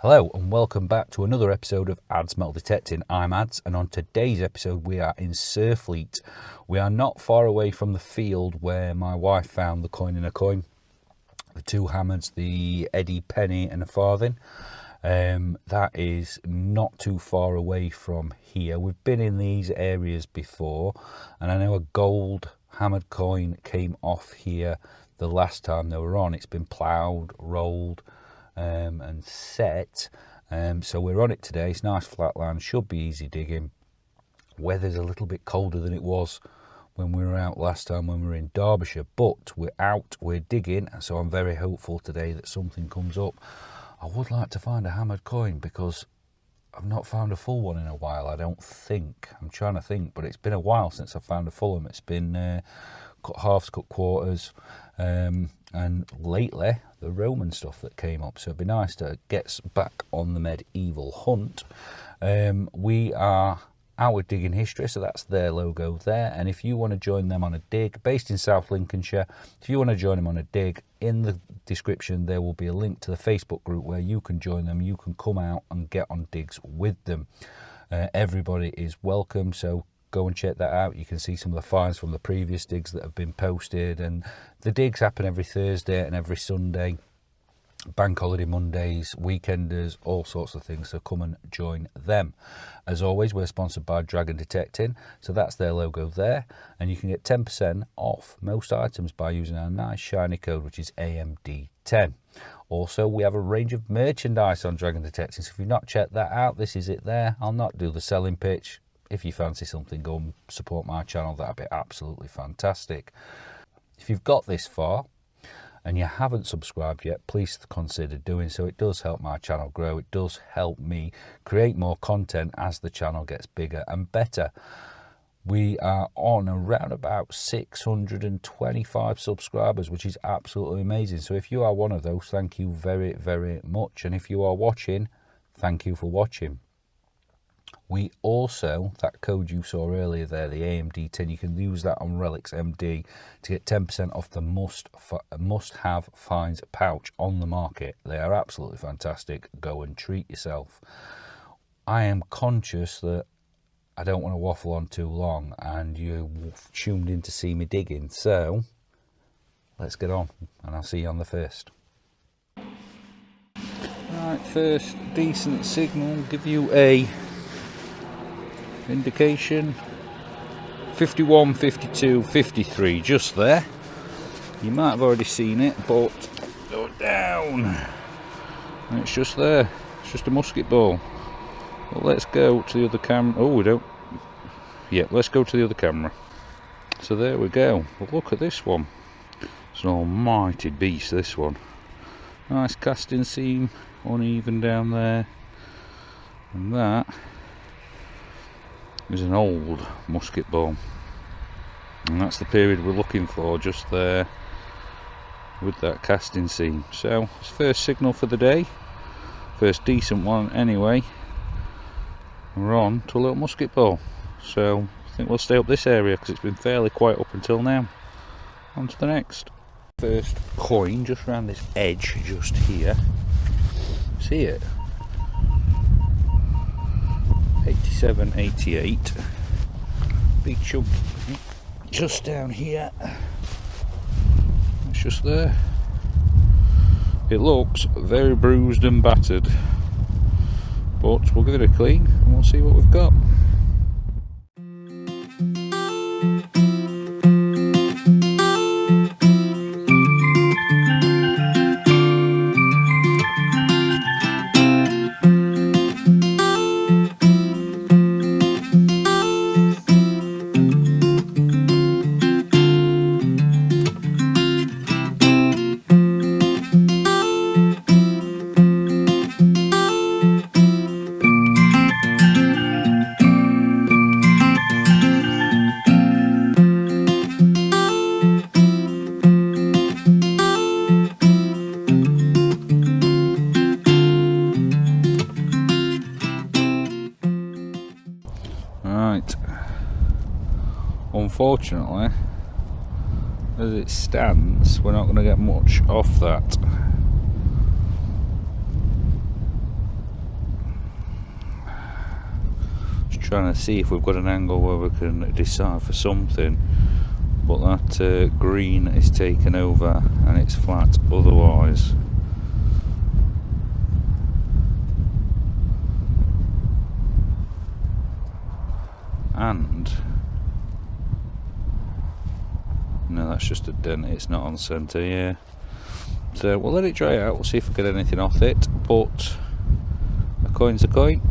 Hello and welcome back to another episode of Ads Metal Detecting. I'm Ads, and on today's episode we are in Surfleet. We are not far away from the field where my wife found the coin in a coin. The two hammers, the Eddie penny and a farthing. That is not too far away from here. We've been in these areas before, and I know a gold hammered coin came off here the last time they were on. It's been ploughed, rolled, and set, so we're on it today. It's nice flat land, should be easy digging. Weather's a little bit colder than it was when we were out last time when we were in Derbyshire, but we're out, we're digging, so I'm very hopeful today that something comes up. I would like to find a hammered coin because I've not found a full one in a while, I don't think. I'm trying to think, but it's been a while since I've found a full one. It's been cut halves, cut quarters, and lately the Roman stuff that came up, so it'd be nice to get back on the medieval hunt. We are our digging history, so that's their logo there, and if you want to join them on a dig, based in South Lincolnshire, if you want to join them on a dig, in the description there will be a link to the Facebook group where you can join them. You can come out and get on digs with them. Everybody is welcome, so go and check that out. You can see some of the finds from the previous digs that have been posted, and the digs happen every Thursday and every Sunday, bank holiday Mondays, weekenders, all sorts of things, so come and join them. As always, we're sponsored by Dragon Detecting, so that's their logo there, and you can get 10% off most items by using our nice shiny code, which is AMD10. Also, we have a range of merchandise on Dragon Detecting, so if you've not checked that out, this is it there. I'll not do the selling pitch. If you fancy something, go and support my channel. That'd be absolutely fantastic. If you've got this far and you haven't subscribed yet, please consider doing so. It does help my channel grow. It does help me create more content as the channel gets bigger and better. We are on around about 625 subscribers, which is absolutely amazing. So if you are one of those, thank you very, very much. And if you are watching, thank you for watching. We also, that code you saw earlier there, the AMD10, you can use that on Relics MD to get 10% off the must-have finds pouch on the market. They are absolutely fantastic. Go and treat yourself. I am conscious that I don't want to waffle on too long, and you tuned in to see me digging, so let's get on, and I'll see you on the first. Right, first decent signal, give you a indication 51, 52, 53, just there. You might have already seen it, but go down and it's just there. It's just a musket ball. Well, let's go to the other camera. Oh, we don't. Yeah, let's go to the other camera. So there we go. Well, look at this one. It's an almighty beast, this one. Nice casting seam, uneven down there, and that is an old musket ball, and that's the period we're looking for, just there with that casting seam. So it's first signal for the day, first decent one anyway. We're on to a little musket ball, so I think we'll stay up this area because it's been fairly quiet up until now. On to the next. First coin just around this edge just here. See it? 87, 88, big chunk just down here. It's just there. It looks very bruised and battered, but we'll give it a clean and we'll see what we've got. Right, unfortunately, as it stands, we're not going to get much off that. trying to see if we've got an angle where we can decipher something, but that green is taken over and it's flat otherwise. And no, that's just a dent, it's not on centre, yeah. So we'll let it dry out, we'll see if we get anything off it, but a coin's a coin.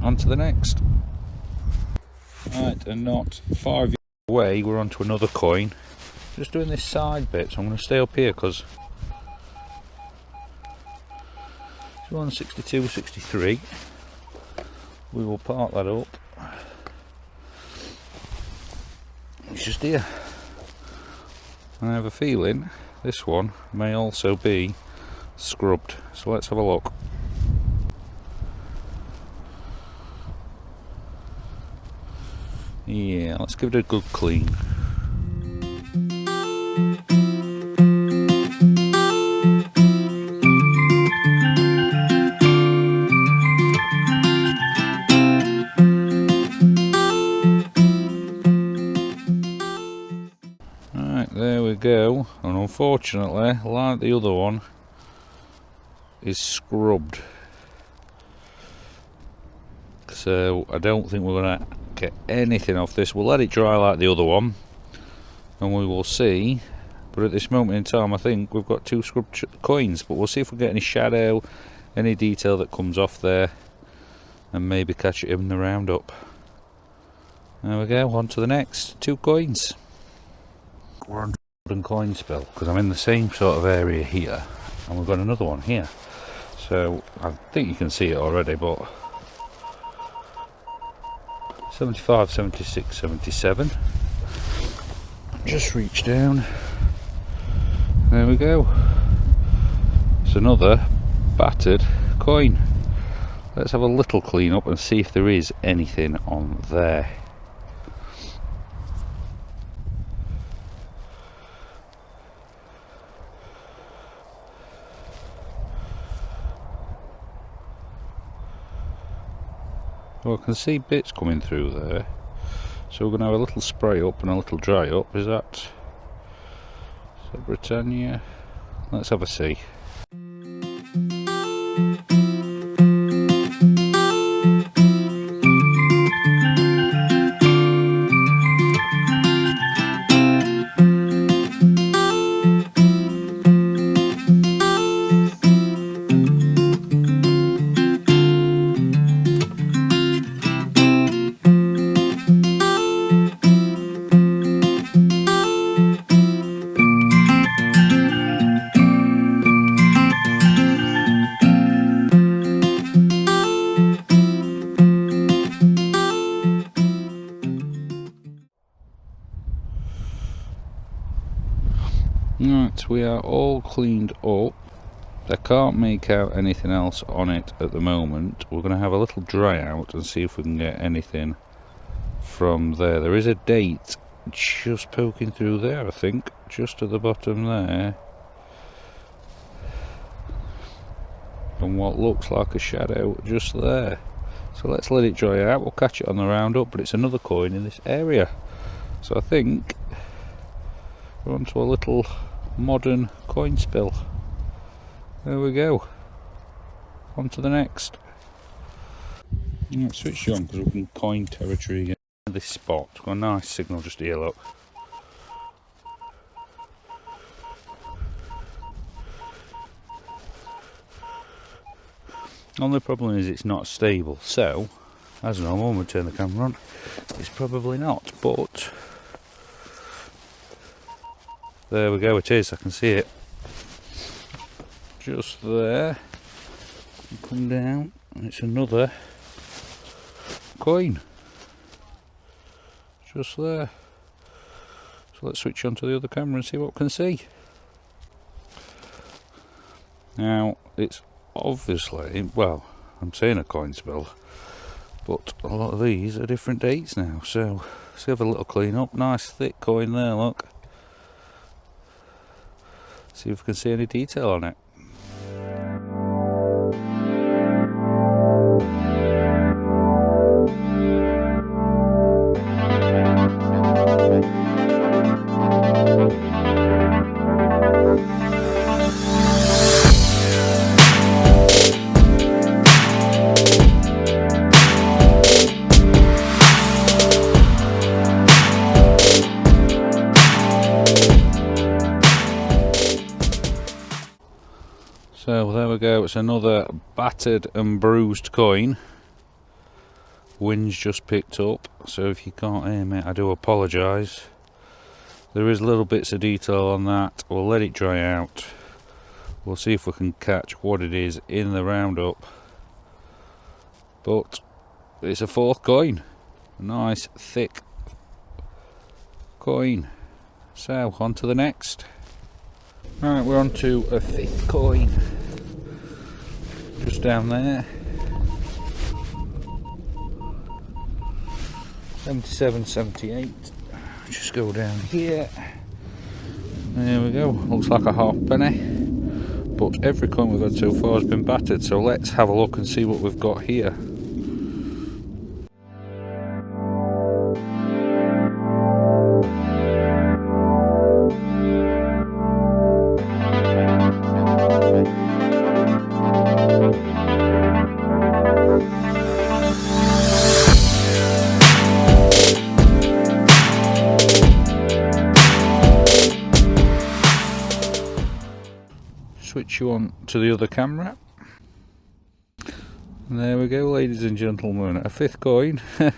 On to the next. Right, and not far away, we're on to another coin. Just doing this side bit, so I'm going to stay up here because it's 162, 63. We will park that up. It's just here. And I have a feeling this one may also be scrubbed, so let's have a look. Yeah, let's give it a good clean. Right, there we go, and unfortunately, like the other one, is scrubbed. So I don't think we're going to get anything off this. We'll let it dry like the other one and we will see, but at this moment in time I think we've got two scrubbed coins, but we'll see if we get any shadow, any detail that comes off there, and maybe catch it in the roundup. There we go, on to the next two coins. We're on golden coin spill because I'm in the same sort of area here and we've got another one here, so I think you can see it already, but 75, 76, 77. Just reach down. There we go. It's another battered coin. Let's have a little clean up and see if there is anything on there. Well, I can see bits coming through there, so we're going to have a little spray up and a little dry up. Is that Britannia? Let's have a see. Right, we are all cleaned up. I can't make out anything else on it at the moment. We're going to have a little dry out and see if we can get anything from there. There is a date just poking through there, I think, just at the bottom there, and what looks like a shadow just there. So let's let it dry out. We'll catch it on the roundup, but it's another coin in this area. So I think we're onto a little modern coin spill. There we go. On to the next. Let's switch on because we're in coin territory again. This spot, got a nice signal just here, look. Only problem is it's not stable, so as normal when we turn the camera on, it's probably not, but there we go, it is, I can see it. Just there. Come down, and it's another coin. Just there. So let's switch on to the other camera and see what we can see. Now, it's obviously, well, I'm saying a coin spill, but a lot of these are different dates now, so let's give a little clean up. Nice thick coin there, look. See if we can see any detail on it. So there we go, it's another battered and bruised coin. Wind's just picked up, so if you can't hear me, I do apologise. There is little bits of detail on that. We'll let it dry out. We'll see if we can catch what it is in the Roundup. But it's a fourth coin. A nice thick coin. So on to the next. Right, we're on to a fifth coin. Just down there. 77, 78. Just go down here. There we go. Looks like a halfpenny. But every coin we've had so far has been battered, so let's have a look and see what we've got here. Switch you on to the other camera. And there we go, ladies and gentlemen, a fifth coin that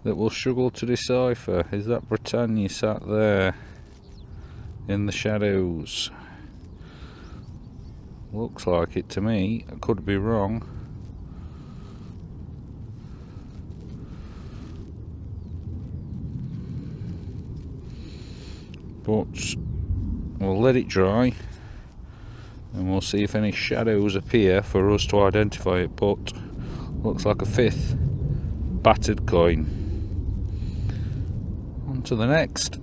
we'll struggle to decipher. Is that Britannia sat there in the shadows? Looks like it to me. I could be wrong. But we'll let it dry and we'll see if any shadows appear for us to identify it. But looks like a fifth battered coin. On to the next.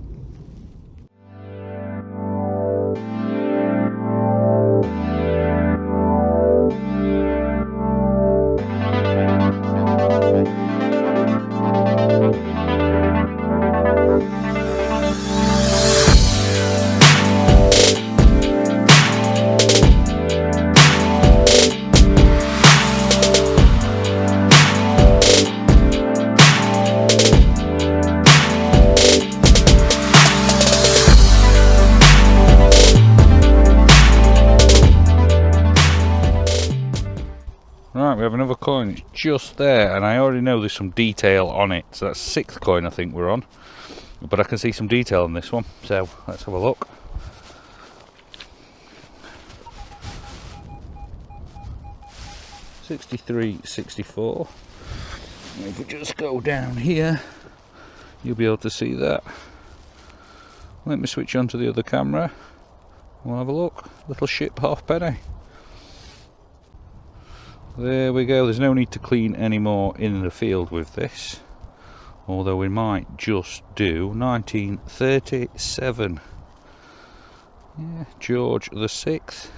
Right, we have another coin, it's just there, and I already know there's some detail on it. So that's sixth coin I think we're on. But I can see some detail on this one, so let's have a look. $63, $64. If we just go down here, you'll be able to see that. Let me switch on to the other camera. We'll have a look. Little ship halfpenny. There we go, there's no need to clean any more in the field with this, although we might just do 1937. Yeah, George the 6th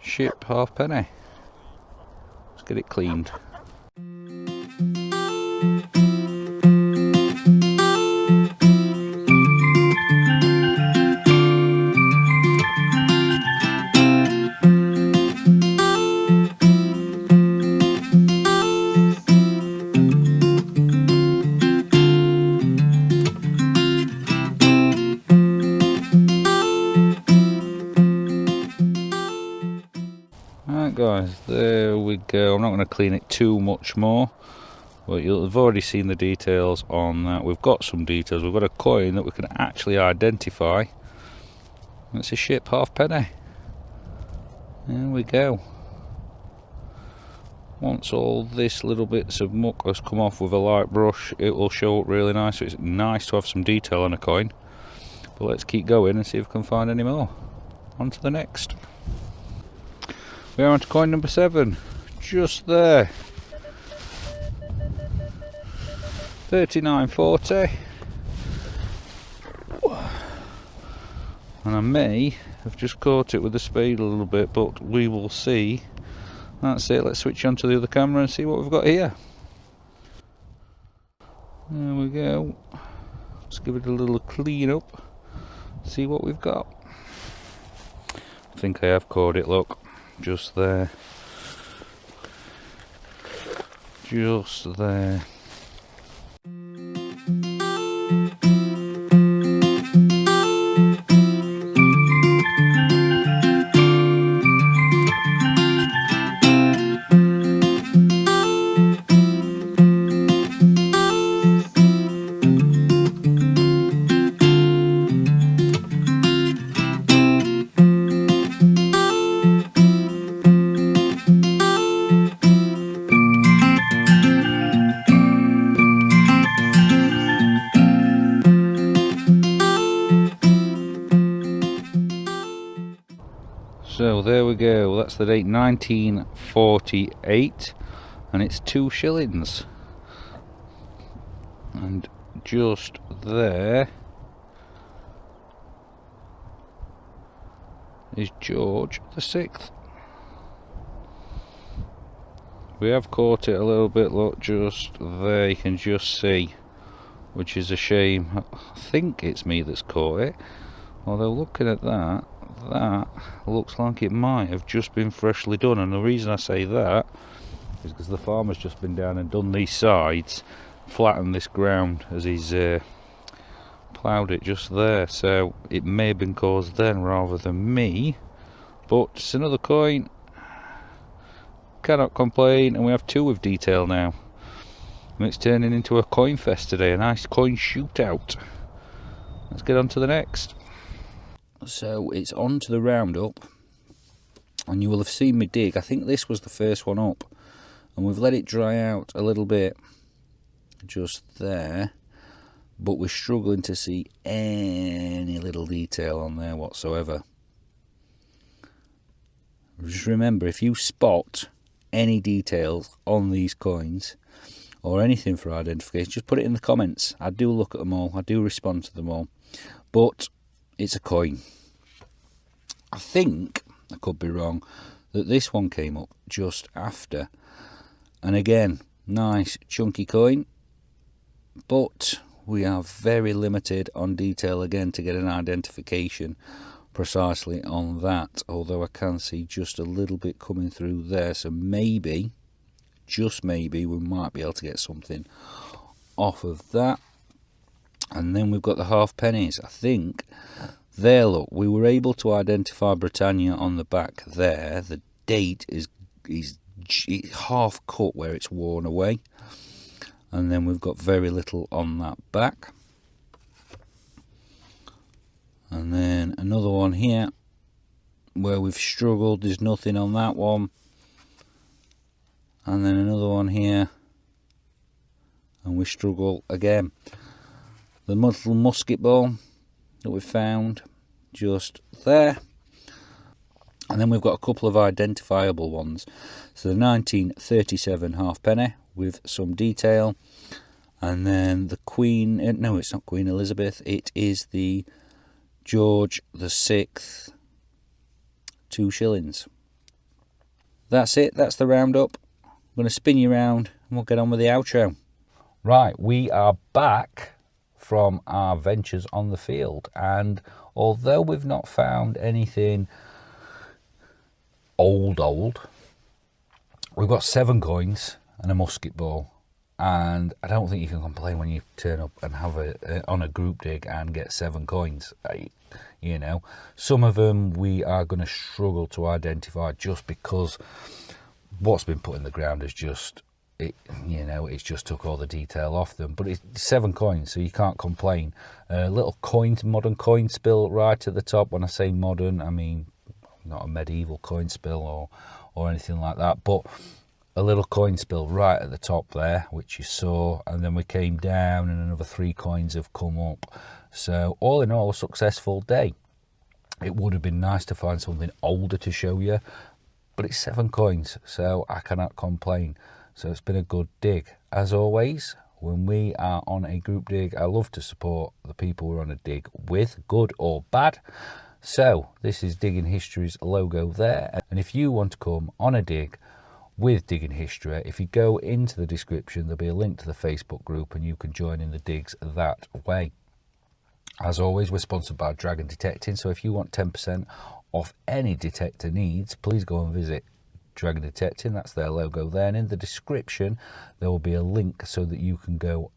ship halfpenny. Let's get it cleaned. Right guys, there we go. I'm not going to clean it too much more, but you'll have already seen the details on that. We've got some details. We've got a coin that we can actually identify. It's a ship halfpenny. There we go. Once all this little bits of muck has come off with a light brush, it will show up really nice. So it's nice to have some detail on a coin. But let's keep going and see if we can find any more. On to the next. We are on to coin number 7, just there. 39.40. And I may have just caught it with the speed a little bit, but we will see. That's it, let's switch on to the other camera and see what we've got here. There we go. Let's give it a little clean up. See what we've got. I think I have caught it, look. Just there. Just there. So there we go, that's the date 1948, and it's 2 shillings. And just there is George the 6th. We have caught it a little bit, look, just there, you can just see, which is a shame. I think it's me that's caught it, although looking at that, that looks like it might have just been freshly done. And the reason I say that is because the farmer's just been down and done these sides, flattened this ground as he's ploughed it just there, so it may have been caused then rather than me. But it's another coin, cannot complain, and we have 2 with detail now, and it's turning into a coin fest today, a nice coin shootout. Let's get on to the next. So it's on to the roundup, and you will have seen me dig. I think this was the first one up, and we've let it dry out a little bit just there, but we're struggling to see any little detail on there whatsoever. Just remember, if you spot any details on these coins or anything for identification, just put it in the comments. I do look at them all, I do respond to them all, but it's a coin. I think, I could be wrong, that this one came up just after, and again, nice chunky coin, but we are very limited on detail again to get an identification precisely on that, although I can see just a little bit coming through there, so maybe, just maybe, we might be able to get something off of that. And then we've got the half pennies. I think there, look, we were able to identify Britannia on the back there. The date is half cut where it's worn away, and then we've got very little on that back. And then another one here where we've struggled, there's nothing on that one. And then another one here, and we struggle again. The little musket ball that we found just there. And then we've got a couple of identifiable ones. So the 1937 halfpenny with some detail, and then the Queen, no, it's not Queen Elizabeth, it is the George the 6th, 2 shillings. That's it, that's the roundup. I'm going to spin you around and we'll get on with the outro. Right, we are back from our ventures on the field, and although we've not found anything old, we've got 7 coins and a musket ball, and I don't think you can complain when you turn up and have on a group dig and get 7 coins. You know, some of them we are going to struggle to identify just because what's been put in the ground is just, it's just took all the detail off them. But it's 7 coins, so you can't complain. Little modern coin spill right at the top. When I say modern, I mean not a medieval coin spill or anything like that, but a little coin spill right at the top there, which you saw, and then we came down and another 3 coins have come up. So all in all, a successful day. It would have been nice to find something older to show you, but it's 7 coins, so I cannot complain. So it's been a good dig. As always, when we are on a group dig, I love to support the people we're on a dig with, good or bad. So this is Digging History's logo there, and if you want to come on a dig with Digging History, if you go into the description, there'll be a link to the Facebook group and you can join in the digs that way. As always, we're sponsored by Dragon Detecting, so if you want 10% off any detector needs, please go and visit Dragon Detecting. That's their logo there, and in the description there will be a link so that you can go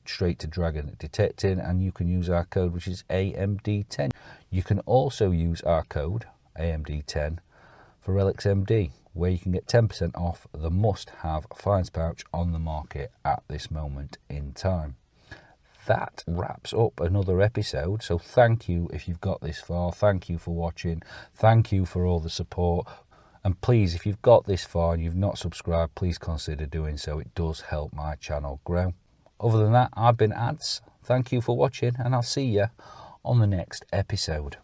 straight to Dragon Detecting, and you can use our code, which is AMD10. You can also use our code AMD10 for Relics MD, where you can get 10% off the must-have finds pouch on the market at this moment in time. That wraps up another episode, so thank you if you've got this far. Thank you for watching. Thank you for all the support. And please, if you've got this far and you've not subscribed, please consider doing so. It does help my channel grow. Other than that, I've been Ads. Thank you for watching, and I'll see you on the next episode.